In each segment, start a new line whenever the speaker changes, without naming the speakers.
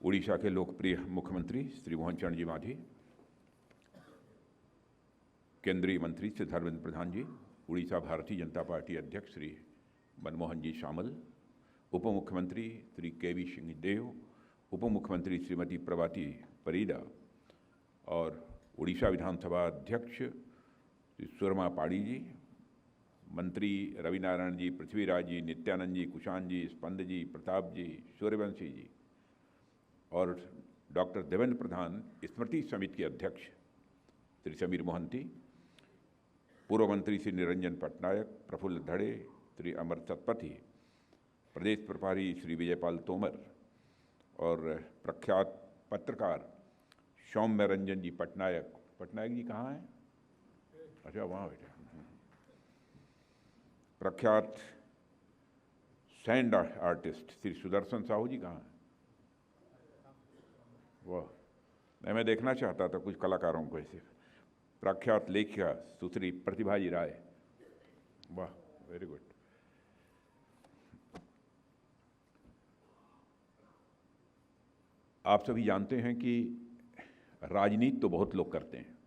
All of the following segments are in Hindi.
उड़ीसा के लोकप्रिय मुख्यमंत्री श्री मोहन चरण जी मांझी, केंद्रीय मंत्री श्री धर्मेंद्र प्रधान जी, उड़ीसा भारतीय जनता पार्टी अध्यक्ष श्री मनमोहन जी शामल, उप मुख्यमंत्री श्री के.वी. सिंहदेव, उप मुख्यमंत्री श्रीमती प्रभाती परिडा और उड़ीसा विधानसभा अध्यक्ष श्री सुरमा पाड़ी जी, मंत्री रवि नारायण जी, पृथ्वीराज जी, नित्यानंद जी, कुशान जी, स्पंद जी, प्रताप जी, सूर्यवंशी जी और डॉक्टर देवेंद्र प्रधान स्मृति समिति के अध्यक्ष श्री समीर मोहंती, पूर्व मंत्री श्री निरंजन पटनायक, प्रफुल्ल धड़े, श्री अमर सतपथी, प्रदेश प्रभारी श्री विजयपाल तोमर और प्रख्यात पत्रकार सौम्य रंजन जी पटनायक जी कहाँ हैं? अच्छा, वहाँ बैठे। प्रख्यात सैंड आर्टिस्ट श्री सुदर्शन साहू जी कहाँ हैं? वाह, मैं देखना चाहता था कुछ कलाकारों को ऐसे। प्रख्यात लेखिका सुश्री प्रतिभा जी राय, वाह, वेरी गुड। आप सभी जानते हैं कि राजनीति तो बहुत लोग करते हैं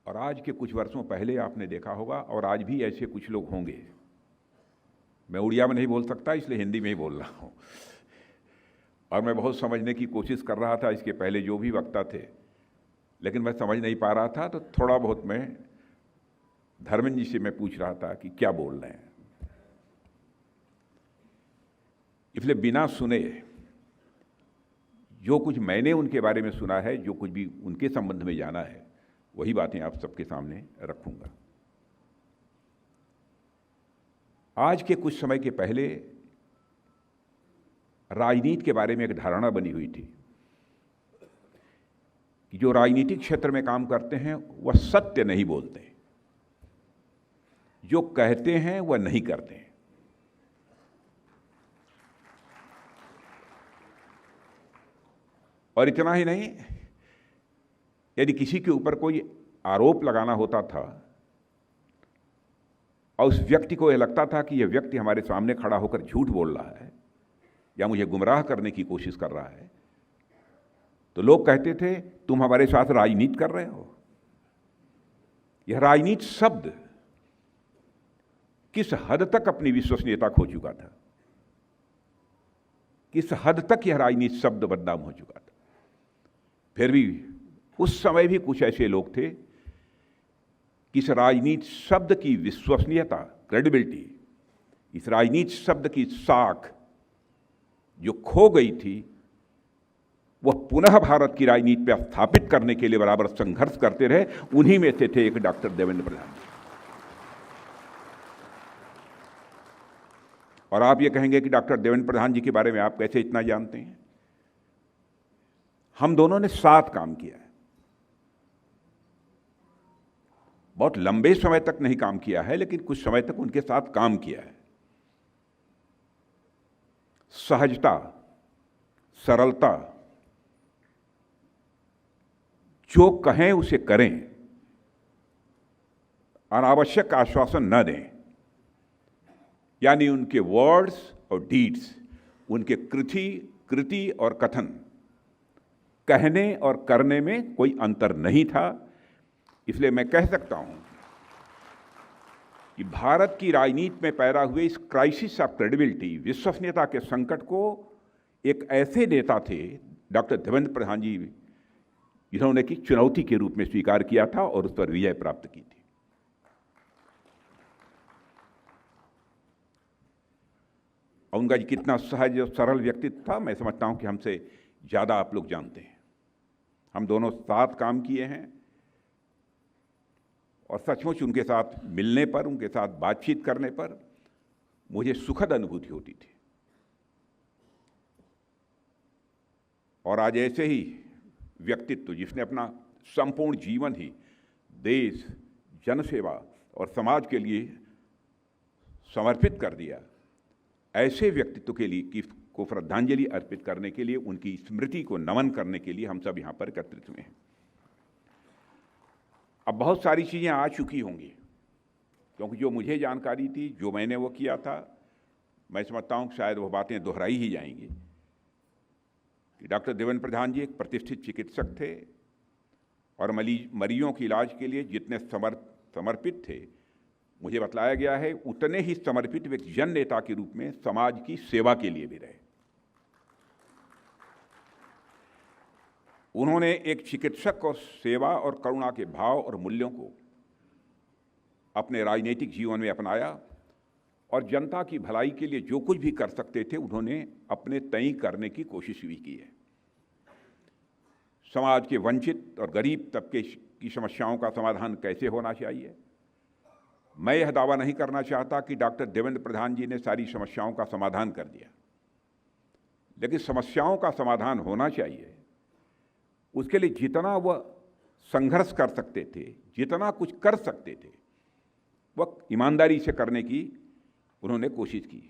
और आज के कुछ वर्षों पहले आपने देखा होगा और आज भी ऐसे कुछ लोग होंगे। मैं उड़िया में नहीं बोल सकता इसलिए हिंदी में ही बोल रहा हूँ और मैं बहुत समझने की कोशिश कर रहा था इसके पहले जो भी वक्ता थे, लेकिन मैं समझ नहीं पा रहा था, तो थोड़ा बहुत मैं धर्मेंद्र जी से मैं पूछ रहा था कि क्या बोल रहे हैं। इसलिए बिना सुने जो कुछ मैंने उनके बारे में सुना है, जो कुछ भी उनके संबंध में जाना है, वही बातें आप सबके सामने रखूंगा। आज के कुछ समय के पहले राजनीति के बारे में एक धारणा बनी हुई थी कि जो राजनीतिक क्षेत्र में काम करते हैं वह सत्य नहीं बोलते, जो कहते हैं वह नहीं करते हैं। और इतना ही नहीं, यदि किसी के ऊपर कोई आरोप लगाना होता था और उस व्यक्ति को यह लगता था कि यह व्यक्ति हमारे सामने खड़ा होकर झूठ बोल रहा है या मुझे गुमराह करने की कोशिश कर रहा है, तो लोग कहते थे तुम हमारे साथ राजनीति कर रहे हो। यह राजनीति शब्द किस हद तक अपनी विश्वसनीयता खो चुका था, किस हद तक यह राजनीति शब्द बदनाम हो चुका था। फिर भी उस समय भी कुछ ऐसे लोग थे कि इस राजनीति शब्द की विश्वसनीयता, क्रेडिबिलिटी, इस राजनीति शब्द की साख जो खो गई थी, वह पुनः भारत की राजनीति पर स्थापित करने के लिए बराबर संघर्ष करते रहे। उन्हीं में से थे एक डॉक्टर देवेंद्र प्रधान जी। और आप ये कहेंगे कि डॉक्टर देवेंद्र प्रधान जी के बारे में आप कैसे इतना जानते हैं? हम दोनों ने साथ काम किया है, बहुत लंबे समय तक नहीं काम किया है, लेकिन कुछ समय तक उनके साथ काम किया है। सहजता, सरलता, जो कहें उसे करें, अनावश्यक आश्वासन न दें, यानी उनके वर्ड्स और डीड्स, उनके कृति और कथन, कहने और करने में कोई अंतर नहीं था। इसलिए मैं कह सकता हूं कि भारत की राजनीति में पैदा हुए इस क्राइसिस ऑफ क्रेडिबिलिटी, विश्वसनीयता के संकट को एक ऐसे नेता थे डॉक्टर देवेंद्र प्रधान जी, जिन्होंने की चुनौती के रूप में स्वीकार किया था और उस पर विजय प्राप्त की थी। और उनका कितना सहज और सरल व्यक्तित्व था, मैं समझता हूं कि हमसे ज़्यादा आप लोग जानते हैं। हम दोनों साथ काम किए हैं और सचमुच उनके साथ मिलने पर, उनके साथ बातचीत करने पर मुझे सुखद अनुभूति होती थी। और आज ऐसे ही व्यक्तित्व, जिसने अपना संपूर्ण जीवन ही देश, जनसेवा और समाज के लिए समर्पित कर दिया, ऐसे व्यक्तित्व के लिए को श्रद्धांजलि अर्पित करने के लिए, उनकी स्मृति को नमन करने के लिए हम सब यहाँ पर एकत्रित हुए हैं। अब बहुत सारी चीज़ें आ चुकी होंगी, क्योंकि जो मुझे जानकारी थी, जो मैंने वो किया था, मैं समझता हूँ कि शायद वो बातें दोहराई ही जाएंगी कि डॉक्टर देवेंद्र प्रधान जी एक प्रतिष्ठित चिकित्सक थे और मरीजों के इलाज के लिए जितने समर्पित थे, मुझे बतलाया गया है उतने ही समर्पित वे एक जन नेता के रूप में समाज की सेवा के लिए भी रहे। उन्होंने एक चिकित्सक और सेवा और करुणा के भाव और मूल्यों को अपने राजनीतिक जीवन में अपनाया और जनता की भलाई के लिए जो कुछ भी कर सकते थे उन्होंने अपने तय करने की कोशिश भी की है। समाज के वंचित और गरीब तबके की समस्याओं का समाधान कैसे होना चाहिए, मैं यह दावा नहीं करना चाहता कि डॉक्टर देवेंद्र प्रधान जी ने सारी समस्याओं का समाधान कर दिया, लेकिन समस्याओं का समाधान होना चाहिए। उसके लिए जितना वह संघर्ष कर सकते थे, जितना कुछ कर सकते थे, वह ईमानदारी से करने की उन्होंने कोशिश की।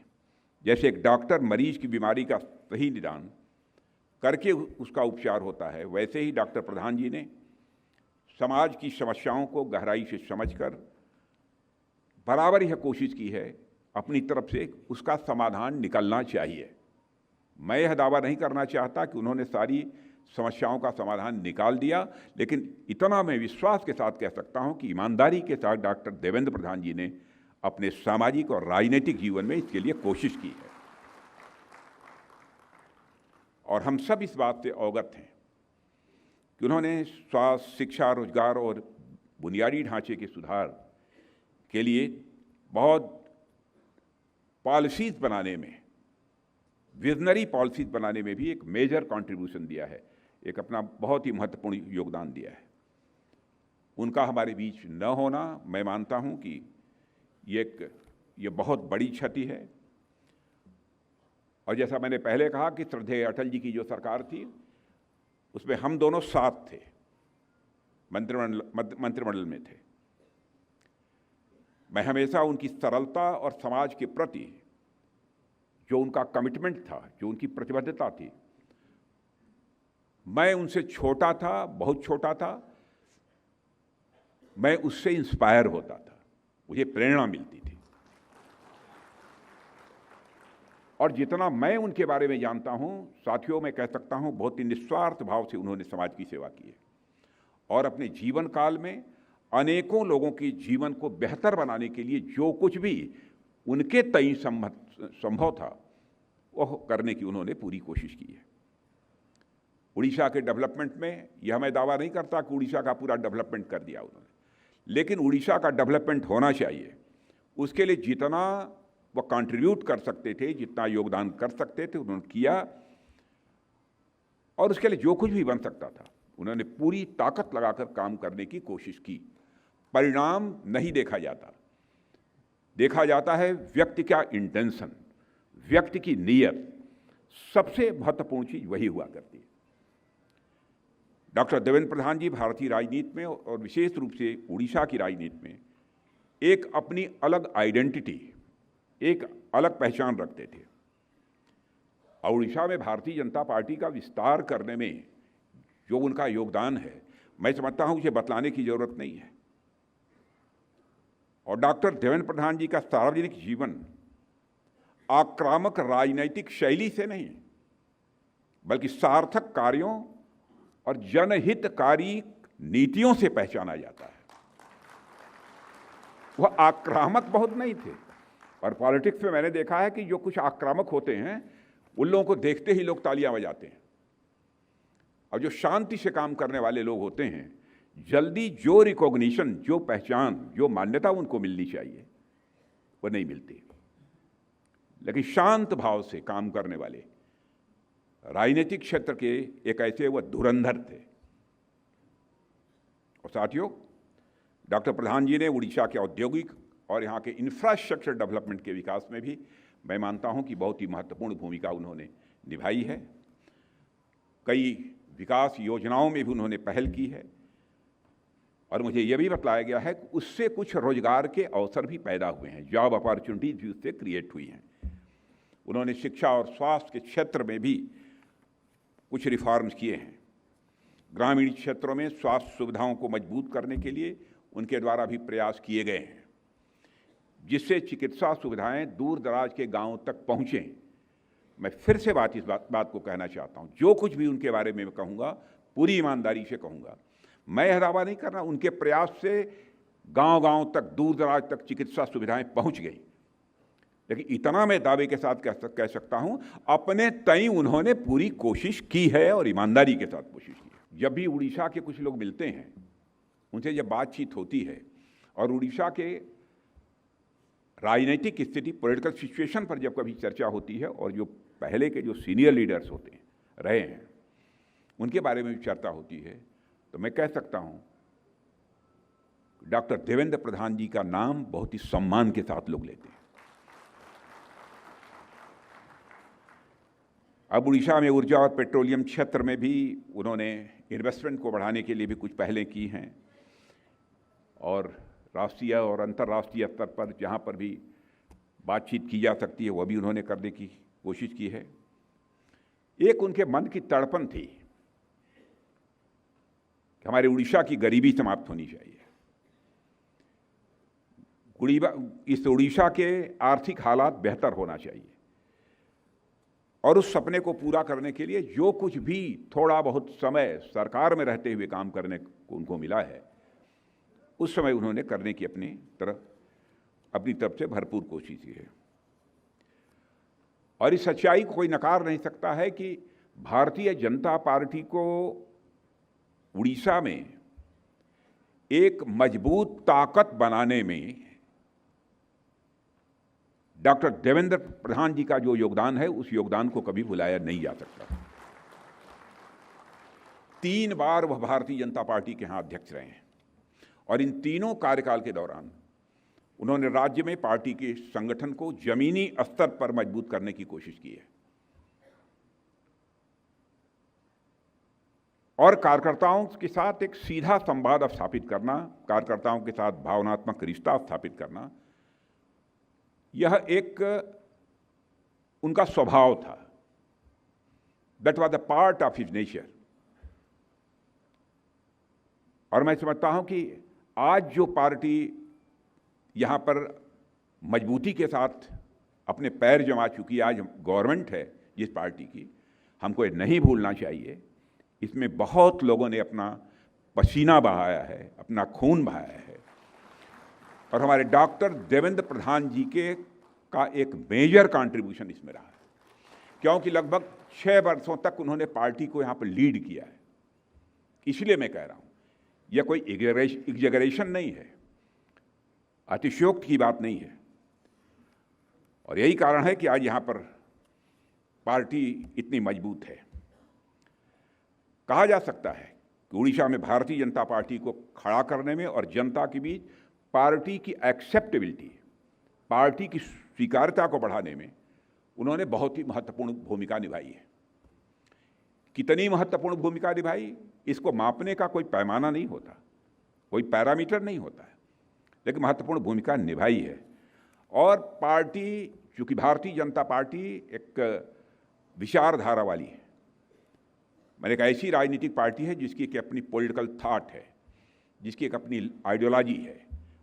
जैसे एक डॉक्टर मरीज की बीमारी का सही निदान करके उसका उपचार होता है, वैसे ही डॉक्टर प्रधान जी ने समाज की समस्याओं को गहराई से समझकर बराबर यह कोशिश की है अपनी तरफ से उसका समाधान निकलना चाहिए। मैं यह दावा नहीं करना चाहता कि उन्होंने सारी समस्याओं का समाधान निकाल दिया, लेकिन इतना मैं विश्वास के साथ कह सकता हूं कि ईमानदारी के साथ डॉक्टर देवेंद्र प्रधान जी ने अपने सामाजिक और राजनीतिक जीवन में इसके लिए कोशिश की है। और हम सब इस बात से अवगत हैं कि उन्होंने स्वास्थ्य, शिक्षा, रोजगार और बुनियादी ढांचे के सुधार के लिए बहुत पॉलिसीज बनाने में, विजनरी पॉलिसीज बनाने में भी एक मेजर कंट्रीब्यूशन दिया है, एक अपना बहुत ही महत्वपूर्ण योगदान दिया है। उनका हमारे बीच न होना, मैं मानता हूं कि ये बहुत बड़ी क्षति है। और जैसा मैंने पहले कहा कि श्रद्धेय अटल जी की जो सरकार थी उसमें हम दोनों साथ थे, मंत्रिमंडल में थे। मैं हमेशा उनकी सरलता और समाज के प्रति जो उनका कमिटमेंट था, जो उनकी प्रतिबद्धता थी, मैं उनसे छोटा था, बहुत छोटा था, मैं उससे इंस्पायर होता था, मुझे प्रेरणा मिलती थी। और जितना मैं उनके बारे में जानता हूं, साथियों, मैं कह सकता हूं बहुत ही निस्वार्थ भाव से उन्होंने समाज की सेवा की है और अपने जीवन काल में अनेकों लोगों के जीवन को बेहतर बनाने के लिए जो कुछ भी उनके तय संभव था वह करने की उन्होंने पूरी कोशिश की है। उड़ीसा के डेवलपमेंट में यह मैं दावा नहीं करता कि उड़ीसा का पूरा डेवलपमेंट कर दिया उन्होंने, लेकिन उड़ीसा का डेवलपमेंट होना चाहिए, उसके लिए जितना वह कंट्रीब्यूट कर सकते थे, जितना योगदान कर सकते थे, उन्होंने किया। और उसके लिए जो कुछ भी बन सकता था उन्होंने पूरी ताकत लगाकर काम करने की कोशिश की। परिणाम नहीं देखा जाता, देखा जाता है व्यक्ति का इंटेंशन, व्यक्ति की नीयत। सबसे महत्वपूर्ण चीज वही हुआ करती है। डॉक्टर देवेंद्र प्रधान जी भारतीय राजनीति में और विशेष रूप से उड़ीसा की राजनीति में एक अपनी अलग आइडेंटिटी, एक अलग पहचान रखते थे। और उड़ीसा में भारतीय जनता पार्टी का विस्तार करने में जो उनका योगदान है, मैं समझता हूं उसे बतलाने की जरूरत नहीं है। और डॉक्टर देवेंद्र प्रधान जी का सार्वजनिक जीवन आक्रामक राजनैतिक शैली से नहीं, बल्कि सार्थक कार्यों और जनहितकारी नीतियों से पहचाना जाता है। वह आक्रामक बहुत नहीं थे। और पॉलिटिक्स में मैंने देखा है कि जो कुछ आक्रामक होते हैं उन लोगों को देखते ही लोग तालियां बजाते हैं, और जो शांति से काम करने वाले लोग होते हैं, जल्दी जो रिकॉग्निशन, जो पहचान, जो मान्यता उनको मिलनी चाहिए वो नहीं मिलती। लेकिन शांत भाव से काम करने वाले राजनीतिक क्षेत्र के एक ऐसे वह धुरंधर थे। और साथियों, डॉक्टर प्रधान जी ने उड़ीसा के औद्योगिक और यहाँ के इंफ्रास्ट्रक्चर डेवलपमेंट के विकास में भी मैं मानता हूँ कि बहुत ही महत्वपूर्ण भूमिका उन्होंने निभाई है। कई विकास योजनाओं में भी उन्होंने पहल की है और मुझे यह भी बतलाया गया है कि उससे कुछ रोजगार के अवसर भी पैदा हुए हैं, जॉब अपॉर्चुनिटीज भी उससे क्रिएट हुई हैं। उन्होंने शिक्षा और स्वास्थ्य के क्षेत्र में भी कुछ रिफॉर्म्स किए हैं। ग्रामीण क्षेत्रों में स्वास्थ्य सुविधाओं को मजबूत करने के लिए उनके द्वारा भी प्रयास किए गए हैं। जिससे चिकित्सा सुविधाएं दूर दराज के गांवों तक पहुंचें। मैं फिर से इस बात को कहना चाहता हूं, जो कुछ भी उनके बारे में कहूंगा पूरी ईमानदारी से कहूंगा। मैं यह दावा नहीं कर रहा, उनके प्रयास से गांव-गांव तक, दूर दराज तक चिकित्सा सुविधाएं पहुंच गई, लेकिन इतना मैं दावे के साथ कह सकता हूं, अपने तय उन्होंने पूरी कोशिश की है और ईमानदारी के साथ कोशिश की है। जब भी उड़ीसा के कुछ लोग मिलते हैं, उनसे जब बातचीत होती है और उड़ीसा के राजनीतिक स्थिति, पॉलिटिकल सिचुएशन पर जब कभी चर्चा होती है और जो पहले के जो सीनियर लीडर्स होते हैं, रहे हैं, उनके बारे में भी चर्चा होती है, तो मैं कह सकता हूं डॉक्टर देवेंद्र प्रधान जी का नाम बहुत ही सम्मान के साथ लोग लेते हैं। अब उड़ीसा में ऊर्जा और पेट्रोलियम क्षेत्र में भी उन्होंने इन्वेस्टमेंट को बढ़ाने के लिए भी कुछ पहलें की हैं और राष्ट्रीय और अंतर्राष्ट्रीय स्तर पर जहां पर भी बातचीत की जा सकती है वह भी उन्होंने करने की कोशिश की है। एक उनके मन की तड़पन थी कि हमारे उड़ीसा की गरीबी समाप्त होनी चाहिए, इस उड़ीसा के आर्थिक हालात बेहतर होना चाहिए, और उस सपने को पूरा करने के लिए जो कुछ भी थोड़ा बहुत समय सरकार में रहते हुए काम करने को उनको मिला है, उस समय उन्होंने करने की अपनी तरफ से भरपूर कोशिश की है। और इस सच्चाई को कोई नकार नहीं सकता है कि भारतीय जनता पार्टी को उड़ीसा में एक मजबूत ताकत बनाने में डॉक्टर देवेंद्र प्रधान जी का जो योगदान है, उस योगदान को कभी भुलाया नहीं जा सकता। 3 बार वह भारतीय जनता पार्टी के यहां अध्यक्ष रहे हैं और इन तीनों कार्यकाल के दौरान उन्होंने राज्य में पार्टी के संगठन को जमीनी स्तर पर मजबूत करने की कोशिश की है और कार्यकर्ताओं के साथ एक सीधा संवाद स्थापित करना, कार्यकर्ताओं के साथ भावनात्मक रिश्ता स्थापित करना, यह एक उनका स्वभाव था। That was the part of his nature. और मैं समझता हूं कि आज जो पार्टी यहां पर मजबूती के साथ अपने पैर जमा चुकी, आज गवर्नमेंट है जिस पार्टी की, हमको ये नहीं भूलना चाहिए, इसमें बहुत लोगों ने अपना पसीना बहाया है, अपना खून बहाया है, और हमारे डॉक्टर देवेंद्र प्रधान जी का एक मेजर कंट्रीब्यूशन इसमें रहा है, क्योंकि लगभग 6 वर्षों तक उन्होंने पार्टी को यहाँ पर लीड किया है। इसलिए मैं कह रहा हूँ, यह कोई एग्जेगरेशन नहीं है, अतिशयोक्ति की बात नहीं है, और यही कारण है कि आज यहाँ पर पार्टी इतनी मजबूत है। कहा जा सकता है कि उड़ीसा में भारतीय जनता पार्टी को खड़ा करने में और जनता के बीच पार्टी की एक्सेप्टेबिलिटी, पार्टी की स्वीकार्यता को बढ़ाने में उन्होंने बहुत ही महत्वपूर्ण भूमिका निभाई है। कितनी महत्वपूर्ण भूमिका निभाई, इसको मापने का कोई पैमाना नहीं होता, कोई पैरामीटर नहीं होता है, लेकिन महत्वपूर्ण भूमिका निभाई है। और पार्टी, चूंकि भारतीय जनता पार्टी एक विचारधारा वाली है, मैंने एक ऐसी राजनीतिक पार्टी है जिसकी एक अपनी पॉलिटिकल थॉट है, जिसकी एक अपनी आइडियोलॉजी है,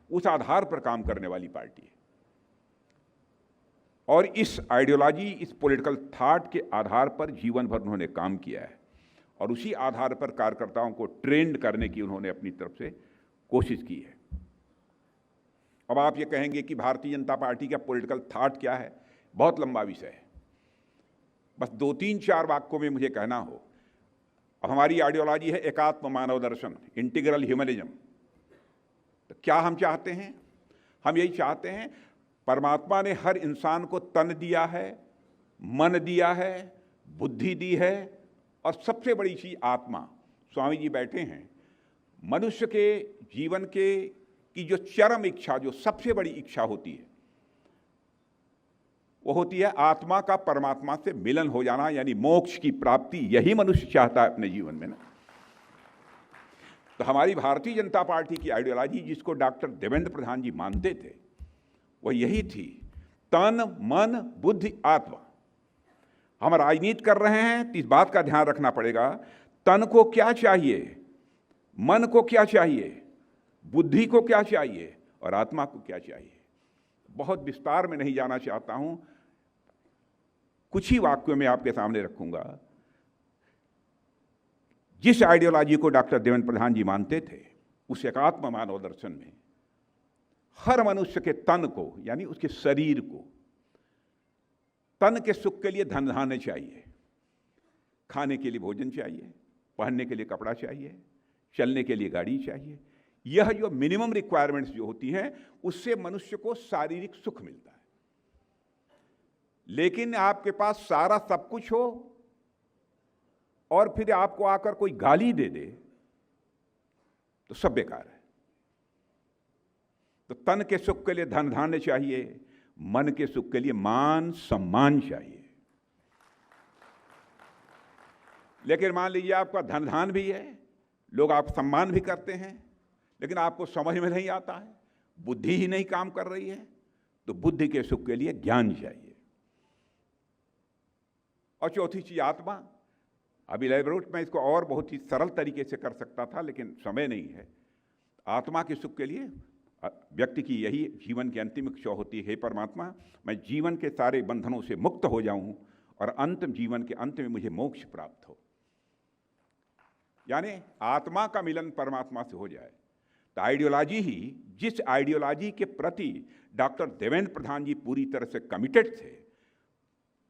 उस आधार पर काम करने वाली पार्टी है। और इस आइडियोलॉजी, इस पॉलिटिकल थॉट के आधार पर जीवन भर उन्होंने काम किया है और उसी आधार पर कार्यकर्ताओं को ट्रेंड करने की उन्होंने अपनी तरफ से कोशिश की है। अब आप ये कहेंगे कि भारतीय जनता पार्टी का पॉलिटिकल थॉट क्या है, बहुत लंबा विषय है, बस 2-3-4 वाक्यों में मुझे कहना हो। अब हमारी आइडियोलॉजी है एकात्म मानव दर्शन, इंटीग्रल ह्यूमनिज्म। तो क्या हम चाहते हैं? हम यही चाहते हैं, परमात्मा ने हर इंसान को तन दिया है, मन दिया है, बुद्धि दी है, और सबसे बड़ी चीज आत्मा। स्वामी जी बैठे हैं, मनुष्य के जीवन की जो चरम इच्छा, जो सबसे बड़ी इच्छा होती है, वो होती है आत्मा का परमात्मा से मिलन हो जाना, यानी मोक्ष की प्राप्ति। यही मनुष्य चाहता है अपने जीवन में ना। तो हमारी भारतीय जनता पार्टी की आइडियोलॉजी, जिसको डॉक्टर देवेंद्र प्रधान जी मानते थे, वह यही थी, तन मन बुद्धि आत्मा। हम राजनीति कर रहे हैं तो इस बात का ध्यान रखना पड़ेगा, तन को क्या चाहिए, मन को क्या चाहिए, बुद्धि को क्या चाहिए और आत्मा को क्या चाहिए। बहुत विस्तार में नहीं जाना चाहता हूं, कुछ ही वाक्यों में आपके सामने रखूंगा। जिस आइडियोलॉजी को डॉक्टर देवेंद्र प्रधान जी मानते थे, उस एकात्म मानव दर्शन में हर मनुष्य के तन को, यानी उसके शरीर को, तन के सुख के लिए धन धान्य चाहिए, खाने के लिए भोजन चाहिए, पहनने के लिए कपड़ा चाहिए, चलने के लिए गाड़ी चाहिए। यह जो मिनिमम रिक्वायरमेंट्स जो होती हैं, उससे मनुष्य को शारीरिक सुख मिलता है। लेकिन आपके पास सारा सब कुछ हो और फिर आपको आकर कोई गाली दे दे तो सब बेकार है। तो तन के सुख के लिए धन धान्य चाहिए, मन के सुख के लिए मान सम्मान चाहिए। लेकिन मान लीजिए आपका धन धान भी है, लोग आप सम्मान भी करते हैं, लेकिन आपको समझ में नहीं आता है, बुद्धि ही नहीं काम कर रही है, तो बुद्धि के सुख के लिए ज्ञान चाहिए। और चौथी चीज आत्मा। अभी इलैबोरेट में इसको और बहुत ही सरल तरीके से कर सकता था, लेकिन समय नहीं है। आत्मा के सुख के लिए व्यक्ति की यही जीवन की अंतिम इच्छा होती है, हे परमात्मा, मैं जीवन के सारे बंधनों से मुक्त हो जाऊं और अंतिम जीवन के अंत में मुझे मोक्ष प्राप्त हो, यानी आत्मा का मिलन परमात्मा से हो जाए। तो आइडियोलॉजी ही, जिस आइडियोलॉजी के प्रति डॉक्टर देवेंद्र प्रधान जी पूरी तरह से कमिटेड थे,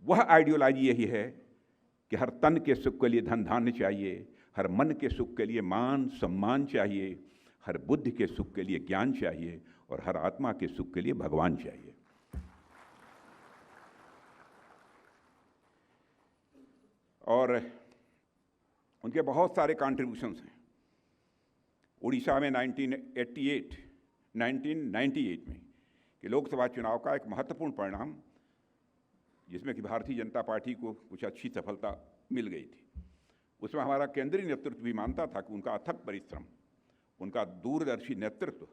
वह आइडियोलॉजी यही है कि हर तन के सुख के लिए धन धान्य चाहिए, हर मन के सुख के लिए मान सम्मान चाहिए, हर बुद्धि के सुख के लिए ज्ञान चाहिए और हर आत्मा के सुख के लिए भगवान चाहिए। और उनके बहुत सारे कॉन्ट्रीब्यूशंस हैं। उड़ीसा में 1998 में कि लोकसभा चुनाव का एक महत्वपूर्ण परिणाम, जिसमें कि भारतीय जनता पार्टी को कुछ अच्छी सफलता मिल गई थी, उसमें हमारा केंद्रीय नेतृत्व भी मानता था कि उनका अथक परिश्रम, उनका दूरदर्शी नेतृत्व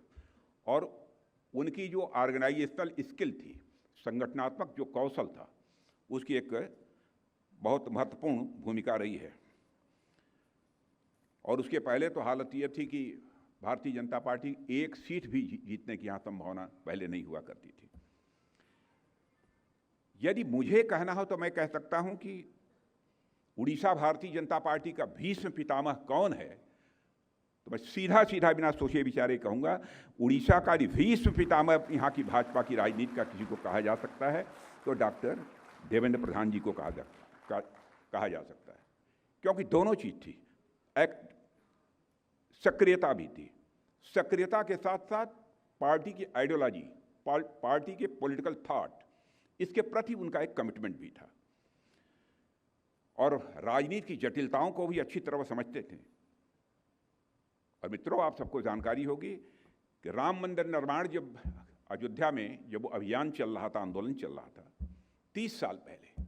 और उनकी जो ऑर्गेनाइजेशनल स्किल थी, संगठनात्मक जो कौशल था, उसकी एक बहुत महत्वपूर्ण भूमिका रही है। और उसके पहले तो हालत यह थी कि भारतीय जनता पार्टी एक सीट भी जीतने की यहाँ संभावना पहले नहीं हुआ करती थी। यदि मुझे कहना हो तो मैं कह सकता हूं कि उड़ीसा भारतीय जनता पार्टी का भीष्म पितामह कौन है, तो मैं सीधा सीधा बिना सोचे विचारे कहूंगा, उड़ीसा का भीष्म पितामह यहाँ की भाजपा की राजनीति का किसी को कहा जा सकता है तो डॉक्टर देवेंद्र प्रधान जी को कहा जा सकता है। क्योंकि दोनों चीज थी, एक सक्रियता भी थी, सक्रियता के साथ साथ पार्टी की आइडियोलॉजी, पार्टी के पॉलिटिकल थॉट, इसके प्रति उनका एक कमिटमेंट भी था और राजनीति की जटिलताओं को भी अच्छी तरह समझते थे। और मित्रों, आप सबको जानकारी होगी कि राम मंदिर निर्माण जब अयोध्या में जब वो अभियान चल रहा था, आंदोलन चल रहा था 30 साल पहले,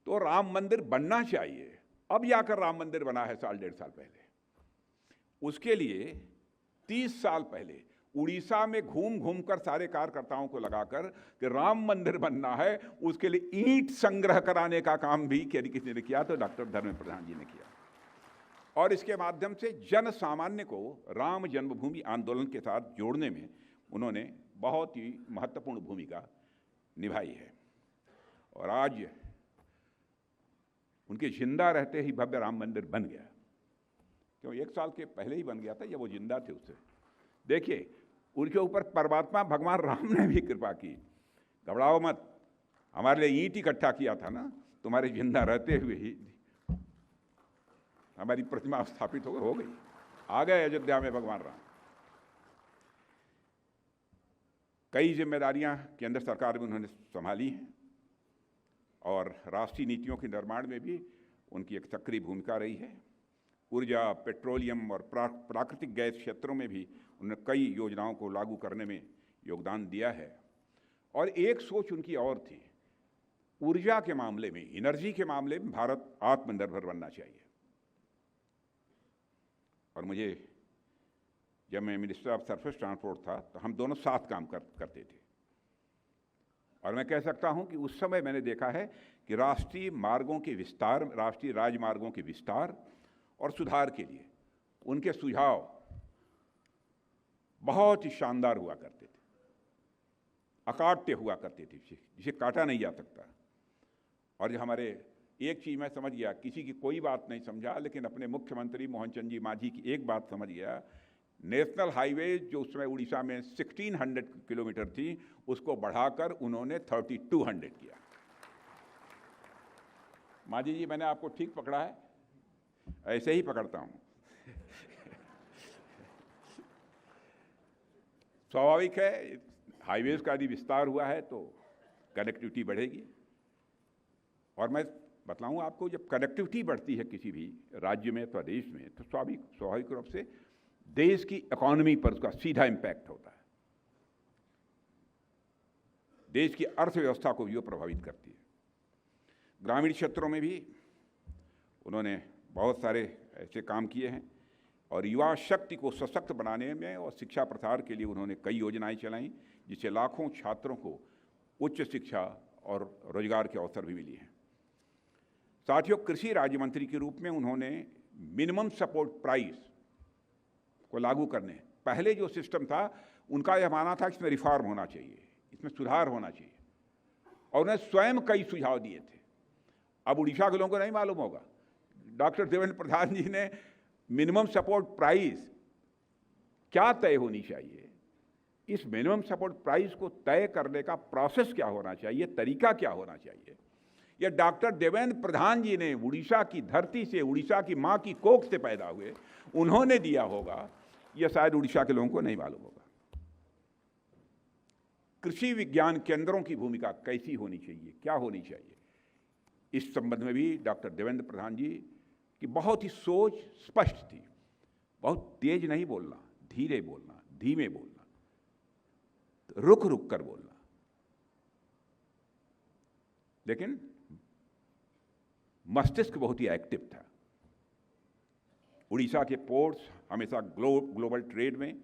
तो राम मंदिर बनना चाहिए, अब जाकर राम मंदिर बना है साल डेढ़ साल पहले। उसके लिए 30 साल पहले उड़ीसा में घूम घूम कर सारे कार्यकर्ताओं को लगाकर कि राम मंदिर बनना है, उसके लिए ईंट संग्रह कराने का काम भी किसी ने किया, तो डॉक्टर धर्मेंद्र प्रधान जी ने किया। और इसके माध्यम से जन सामान्य को राम जन्मभूमि आंदोलन के साथ जोड़ने में उन्होंने बहुत ही महत्वपूर्ण भूमिका निभाई है। और आज उनके जिंदा रहते ही भव्य राम मंदिर बन गया, क्यों 1 साल के पहले ही बन गया था जब वो जिंदा थे। उससे देखिए, उनके ऊपर परमात्मा भगवान राम ने भी कृपा की। घबराओ मत, हमारे लिए ईंट इकट्ठा किया था ना, तुम्हारे जिंदा रहते हुए ही हमारी प्रतिमा स्थापित हो गई, आ गए अयोध्या में भगवान राम। कई जिम्मेदारियां केंद्र सरकार में उन्होंने संभाली हैं और राष्ट्रीय नीतियों के निर्माण में भी उनकी एक सक्रिय भूमिका रही है। ऊर्जा, पेट्रोलियम और प्राकृतिक गैस क्षेत्रों में भी उन्होंने कई योजनाओं को लागू करने में योगदान दिया है। और एक सोच उनकी और थी, ऊर्जा के मामले में, एनर्जी के मामले में भारत आत्मनिर्भर बनना चाहिए। और मुझे, जब मैं मिनिस्टर ऑफ सरफेस ट्रांसपोर्ट था तो हम दोनों साथ काम करते थे, और मैं कह सकता हूं कि उस समय मैंने देखा है कि राष्ट्रीय मार्गों के विस्तार, राष्ट्रीय राजमार्गों के विस्तार और सुधार के लिए उनके सुझाव बहुत ही शानदार हुआ करते थे। अकाटते हुआ करते थे, जिसे काटा नहीं जा सकता। और जो हमारे एक चीज़ मैं समझ गया, किसी की कोई बात नहीं समझा, लेकिन अपने मुख्यमंत्री मोहन चंद जी मांझी की एक बात समझ गया। नेशनल हाईवे जो उस समय उड़ीसा में 1600 किलोमीटर थी, उसको बढ़ाकर उन्होंने 3200 किया। मांझी जी, मैंने आपको ठीक पकड़ा है, ऐसे ही पकड़ता हूं। स्वाभाविक है, हाईवेज का यदि विस्तार हुआ है तो कनेक्टिविटी बढ़ेगी। और मैं बतलाऊं आपको, जब कनेक्टिविटी बढ़ती है किसी भी राज्य में अथवा देश में, तो स्वाभाविक रूप से देश की इकोनॉमी पर उसका सीधा इम्पैक्ट होता है, देश की अर्थव्यवस्था को भी वो प्रभावित करती है। ग्रामीण क्षेत्रों में भी उन्होंने बहुत सारे ऐसे काम किए हैं, और युवा शक्ति को सशक्त बनाने में और शिक्षा प्रसार के लिए उन्होंने कई योजनाएं चलाई, जिससे लाखों छात्रों को उच्च शिक्षा और रोजगार के अवसर भी मिली हैं। साथियों, कृषि राज्य मंत्री के रूप में उन्होंने मिनिमम सपोर्ट प्राइस को लागू करने, पहले जो सिस्टम था उनका यह मानना था कि इसमें रिफॉर्म होना चाहिए, इसमें सुधार होना चाहिए, और उन्हें स्वयं कई सुझाव दिए थे। अब उड़ीसा के लोगों को नहीं मालूम होगा, डॉक्टर देवेंद्र प्रधान जी ने मिनिमम सपोर्ट प्राइस क्या तय होनी चाहिए, इस मिनिमम सपोर्ट प्राइस को तय करने का प्रोसेस क्या होना चाहिए, तरीका क्या होना चाहिए, यह डॉक्टर देवेंद्र प्रधान जी ने उड़ीसा की धरती से, उड़ीसा की मां की कोख से पैदा हुए, उन्होंने दिया होगा। यह शायद उड़ीसा के लोगों को नहीं मालूम होगा। कृषि विज्ञान केंद्रों की भूमिका कैसी होनी चाहिए, क्या होनी चाहिए, इस संबंध में भी डॉक्टर देवेंद्र प्रधान जी की बहुत ही सोच स्पष्ट थी। बहुत तेज नहीं बोलना, धीरे बोलना, धीमे बोलना, रुक रुक कर बोलना। लेकिन मस्तिष्क बहुत ही एक्टिव था। उड़ीसा के पोर्ट्स हमेशा ग्लोबल ट्रेड में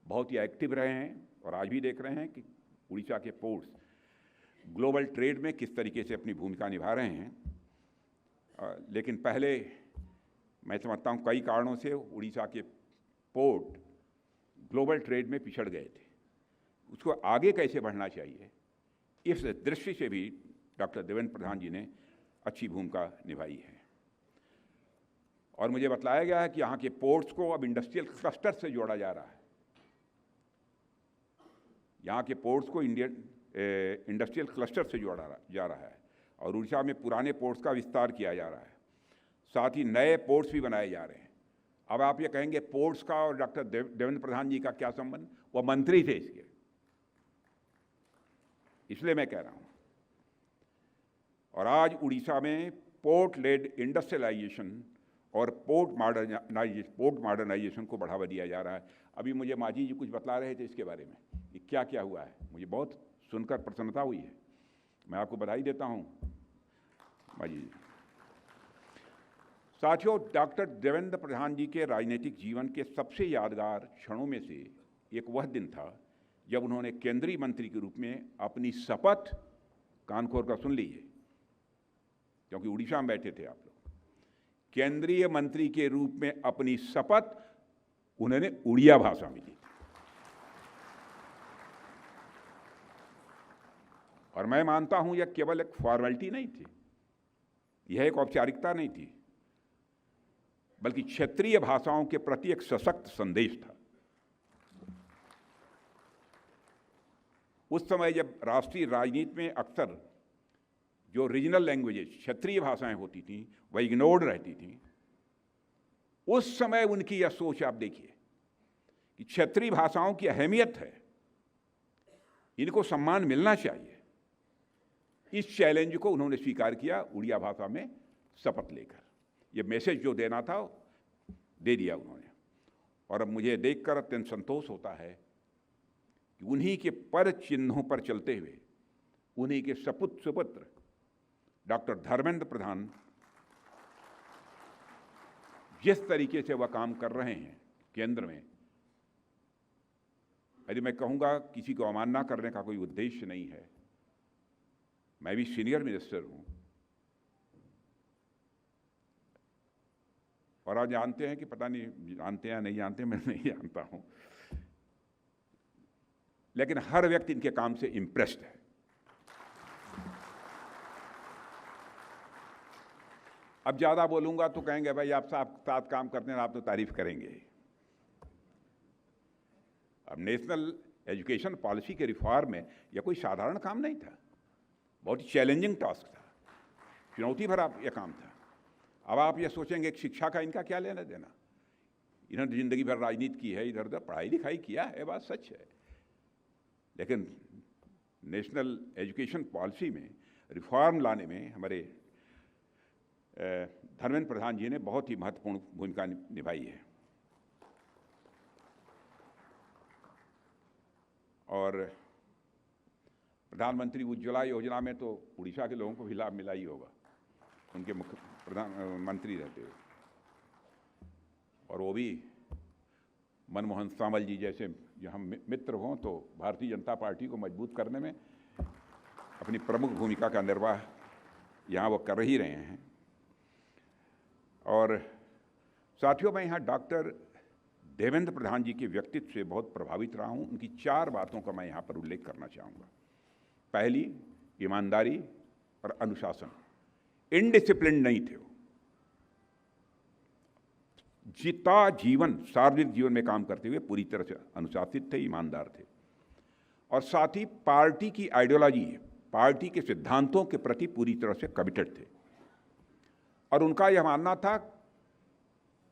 बहुत ही एक्टिव रहे हैं, और आज भी देख रहे हैं कि उड़ीसा के पोर्ट्स ग्लोबल ट्रेड में किस तरीके से अपनी भूमिका निभा रहे हैं। लेकिन पहले मैं समझता हूँ कई कारणों से उड़ीसा के पोर्ट ग्लोबल ट्रेड में पिछड़ गए थे। उसको आगे कैसे बढ़ना चाहिए, इस दृष्टि से भी डॉक्टर देवेंद्र प्रधान जी ने अच्छी भूमिका निभाई है। और मुझे बतलाया गया है कि यहाँ के पोर्ट्स को अब इंडस्ट्रियल क्लस्टर से जोड़ा जा रहा है। यहाँ के पोर्ट्स को इंडस्ट्रियल क्लस्टर से जोड़ा जा रहा है, और उड़ीसा में पुराने पोर्ट्स का विस्तार किया जा रहा है। साथ ही नए पोर्ट्स भी बनाए जा रहे हैं। अब आप ये कहेंगे पोर्ट्स का और डॉक्टर देवेंद्र प्रधान जी का क्या संबंध, वो मंत्री थे इसके, इसलिए मैं कह रहा हूँ। और आज उड़ीसा में पोर्ट लेड इंडस्ट्रियलाइजेशन और पोर्ट मॉडर्नाइजेशन को बढ़ावा दिया जा रहा है। अभी मुझे मांझी जी कुछ बतला रहे थे इसके बारे में कि क्या क्या हुआ है, मुझे बहुत सुनकर प्रसन्नता हुई है। मैं आपको बधाई देता हूँ मांझी जी। साथियों, डॉक्टर देवेंद्र प्रधान जी के राजनीतिक जीवन के सबसे यादगार क्षणों में से एक वह दिन था जब उन्होंने केंद्रीय मंत्री के रूप में अपनी शपथ, कान खोल कर सुन लीजिए क्योंकि उड़ीसा में बैठे थे आप लोग, केंद्रीय मंत्री के रूप में अपनी शपथ उन्होंने उड़िया भाषा में ली। और मैं मानता हूं यह केवल एक फॉर्मेलिटी नहीं थी, यह एक औपचारिकता नहीं थी, बल्कि क्षेत्रीय भाषाओं के प्रति एक सशक्त संदेश था। उस समय जब राष्ट्रीय राजनीति में अक्सर जो रीजनल लैंग्वेजेस, क्षेत्रीय भाषाएं होती थीं, वह इग्नोर्ड रहती थीं, उस समय उनकी यह सोच आप देखिए कि क्षेत्रीय भाषाओं की अहमियत है, इनको सम्मान मिलना चाहिए। इस चैलेंज को उन्होंने स्वीकार किया, उड़िया भाषा में शपथ लेकर। ये मैसेज जो देना था दे दिया उन्होंने। और अब मुझे देखकर अत्यंत संतोष होता है कि उन्हीं के पर चिन्हों पर चलते हुए उन्हीं के सुपुत्र डॉक्टर धर्मेंद्र प्रधान जिस तरीके से वह काम कर रहे हैं केंद्र में, यदि मैं कहूँगा किसी को अवमानना करने का कोई उद्देश्य नहीं है। मैं भी सीनियर मिनिस्टर हूँ और आप जानते हैं कि पता नहीं जानते हैं नहीं जानते, मैं नहीं जानता हूँ, लेकिन हर व्यक्ति इनके काम से इम्प्रेस्ड है। अब ज़्यादा बोलूंगा तो कहेंगे भाई आप साथ काम करते हैं, आप तो तारीफ करेंगे। अब नेशनल एजुकेशन पॉलिसी के रिफॉर्म में यह कोई साधारण काम नहीं था, बहुत ही चैलेंजिंग टास्क था, चुनौती भरा यह काम था। अब आप ये सोचेंगे कि शिक्षा का इनका क्या लेना देना, इन्होंने जिंदगी भर राजनीति की है, इधर उधर पढ़ाई लिखाई किया है, बात सच है, लेकिन नेशनल एजुकेशन पॉलिसी में रिफॉर्म लाने में हमारे धर्मेंद्र प्रधान जी ने बहुत ही महत्वपूर्ण भूमिका निभाई है। और प्रधानमंत्री उज्ज्वला योजना में तो उड़ीसा के लोगों को भी लाभ मिला ही होगा, उनके मुख्य प्रधानमंत्री रहते हुए, और वो भी मनमोहन सामल जी जैसे जो हम मित्र हों तो भारतीय जनता पार्टी को मजबूत करने में अपनी प्रमुख भूमिका का निर्वाह यहाँ वो कर ही रहे हैं। और साथियों, मैं यहाँ डॉक्टर देवेंद्र प्रधान जी के व्यक्तित्व से बहुत प्रभावित रहा हूँ। उनकी 4 बातों का मैं यहाँ पर उल्लेख करना चाहूँगा। पहली, ईमानदारी और अनुशासन। इनडिसिप्लिन नहीं थे वो, जितना जीवन सार्वजनिक जीवन में काम करते हुए पूरी तरह से अनुशासित थे, ईमानदार थे, और साथ ही पार्टी की आइडियोलॉजी, पार्टी के सिद्धांतों के प्रति पूरी तरह से कमिटेड थे। और उनका यह मानना था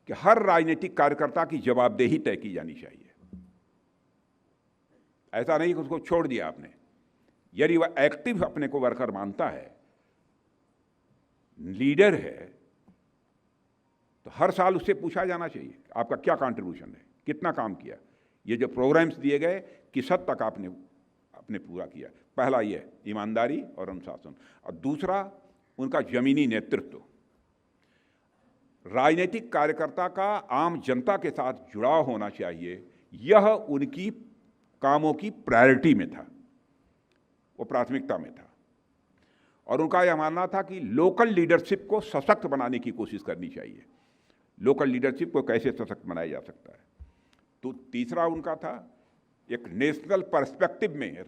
कि हर राजनीतिक कार्यकर्ता की जवाबदेही तय की जानी चाहिए। ऐसा नहीं कि उसको छोड़ दिया आपने, यदि वह एक्टिव अपने को वर्कर मानता है, लीडर है, तो हर साल उससे पूछा जाना चाहिए आपका क्या कंट्रीब्यूशन है, कितना काम किया, ये जो प्रोग्राम्स दिए गए किस हद तक आपने पूरा किया। पहला ये ईमानदारी और अनुशासन, और दूसरा उनका जमीनी नेतृत्व। राजनीतिक कार्यकर्ता का आम जनता के साथ जुड़ाव होना चाहिए, यह उनकी कामों की प्रायोरिटी में था, वो प्राथमिकता में था। और उनका यह मानना था कि लोकल लीडरशिप को सशक्त बनाने की कोशिश करनी चाहिए। लोकल लीडरशिप को कैसे सशक्त बनाया जा सकता है। तो तीसरा उनका था एक नेशनल पर्सपेक्टिव में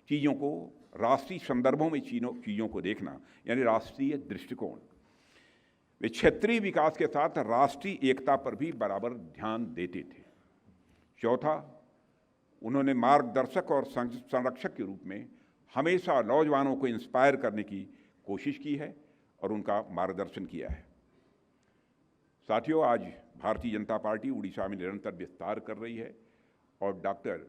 चीज़ों को, राष्ट्रीय संदर्भों में चीज़ों को देखना, यानी राष्ट्रीय दृष्टिकोण। वे क्षेत्रीय विकास के साथ राष्ट्रीय एकता पर भी बराबर ध्यान देते थे। चौथा, उन्होंने मार्गदर्शक और संरक्षक के रूप में हमेशा नौजवानों को इंस्पायर करने की कोशिश की है और उनका मार्गदर्शन किया है। साथियों, आज भारतीय जनता पार्टी उड़ीसा में निरंतर विस्तार कर रही है और डॉक्टर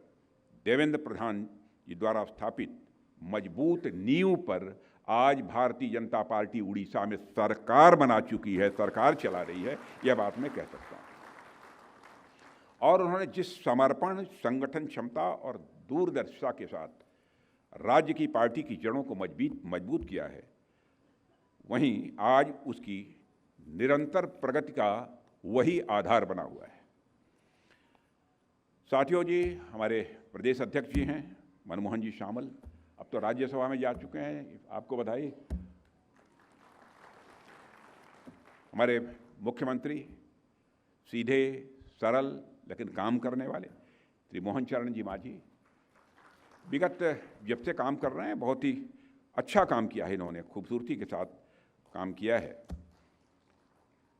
देवेंद्र प्रधान जी द्वारा स्थापित मजबूत नींव पर आज भारतीय जनता पार्टी उड़ीसा में सरकार बना चुकी है, सरकार चला रही है, यह बात मैं कह सकता हूँ। और उन्होंने जिस समर्पण, संगठन क्षमता और दूरदर्शिता के साथ राज्य की पार्टी की जड़ों को मजबूत किया है, वहीं आज उसकी निरंतर प्रगति का वही आधार बना हुआ है। साथियों जी, हमारे प्रदेश अध्यक्ष जी हैं मनमोहन जी शामल, अब तो राज्यसभा में जा चुके हैं, आपको बधाई। हमारे मुख्यमंत्री सीधे, सरल लेकिन काम करने वाले श्री मोहन चरण जी मांझी, विगत जब से काम कर रहे हैं बहुत ही अच्छा काम किया है, इन्होंने खूबसूरती के साथ काम किया है।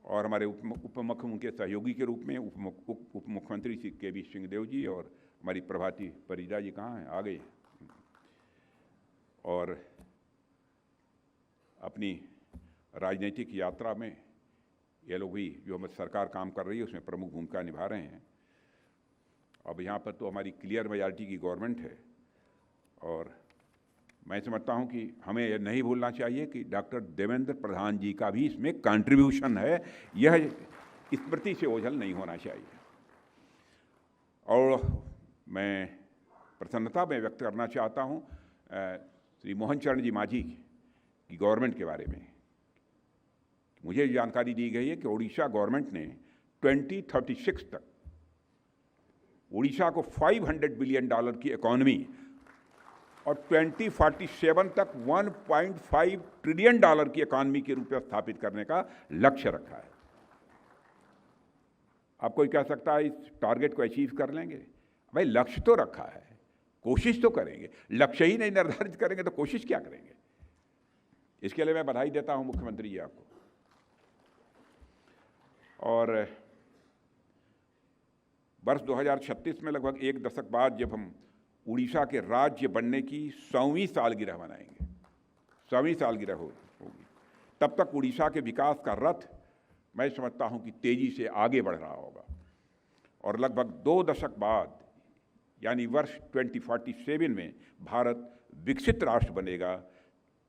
और हमारे उप मुख्यमंत्री के सहयोगी के रूप में उप मुख्यमंत्री श्री केवी सिंहदेव जी और हमारी प्रभाती परिजा जी कहाँ हैं, आ गए। और अपनी राजनीतिक यात्रा में ये लोग भी, जो हमारी सरकार काम कर रही है उसमें प्रमुख भूमिका निभा रहे हैं। अब यहाँ पर तो हमारी क्लियर मेजॉरिटी की गवर्नमेंट है और मैं समझता हूँ कि हमें यह नहीं भूलना चाहिए कि डॉक्टर देवेंद्र प्रधान जी का भी इसमें कंट्रीब्यूशन है, यह स्मृति से ओझल नहीं होना चाहिए। और मैं प्रसन्नता में व्यक्त करना चाहता हूँ श्री मोहन चरण जी मांझी की गवर्नमेंट के बारे में। मुझे जानकारी दी गई है कि उड़ीसा गवर्नमेंट ने 2036 तक उड़ीसा को $500 बिलियन की इकॉनमी और 2047 तक $1.5 ट्रिलियन की इकॉनमी के रूप में स्थापित करने का लक्ष्य रखा है। आप कोई कह सकता है इस टारगेट को अचीव कर लेंगे? भाई, लक्ष्य तो रखा है, कोशिश तो करेंगे, लक्ष्य ही नहीं निर्धारित करेंगे तो कोशिश क्या करेंगे। इसके लिए मैं बधाई देता हूं मुख्यमंत्री जी आपको। और वर्ष 2036 में लगभग एक दशक बाद जब हम उड़ीसा के राज्य बनने की 100वीं सालगिरह मनाएंगे, 100वीं सालगिरह होगी, तब तक उड़ीसा के विकास का रथ मैं समझता हूं कि तेजी से आगे बढ़ रहा होगा। और लगभग 2 दशक बाद यानी वर्ष 2047 में भारत विकसित राष्ट्र बनेगा,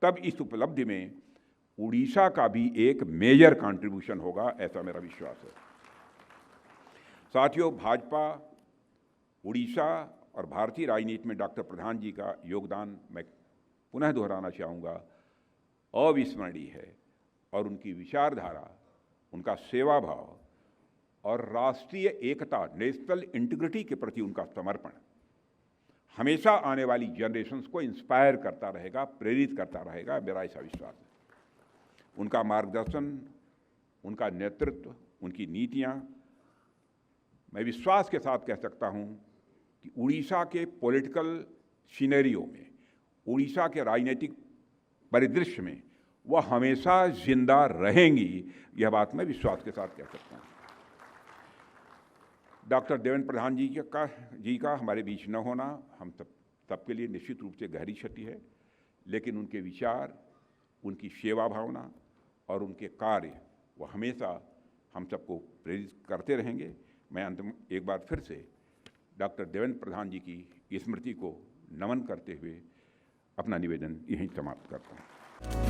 तब इस उपलब्धि में उड़ीसा का भी एक मेजर कंट्रीब्यूशन होगा, ऐसा मेरा विश्वास है। साथियों, भाजपा, उड़ीसा और भारतीय राजनीति में डॉक्टर प्रधान जी का योगदान मैं पुनः दोहराना चाहूँगा, अविस्मरणीय है। और उनकी विचारधारा, उनका सेवा भाव और राष्ट्रीय एकता, नेशनल इंटीग्रिटी के प्रति उनका समर्पण हमेशा आने वाली जनरेशन्स को इंस्पायर करता रहेगा, प्रेरित करता रहेगा, मेरा ऐसा विश्वास है। उनका मार्गदर्शन, उनका नेतृत्व, उनकी नीतियाँ, मैं विश्वास के साथ कह सकता हूँ कि उड़ीसा के पॉलिटिकल सिनेरियो में, उड़ीसा के राजनीतिक परिदृश्य में वह हमेशा जिंदा रहेंगी, यह बात मैं विश्वास के साथ कह सकता हूँ। डॉक्टर देवेंद्र प्रधान जी का हमारे बीच न होना हम सबके लिए निश्चित रूप से गहरी क्षति है, लेकिन उनके विचार, उनकी सेवा भावना और उनके कार्य वो हमेशा हम सबको प्रेरित करते रहेंगे। मैं अंत में एक बार फिर से डॉक्टर देवेंद्र प्रधान जी की स्मृति को नमन करते हुए अपना निवेदन यहीं समाप्त करता हूँ।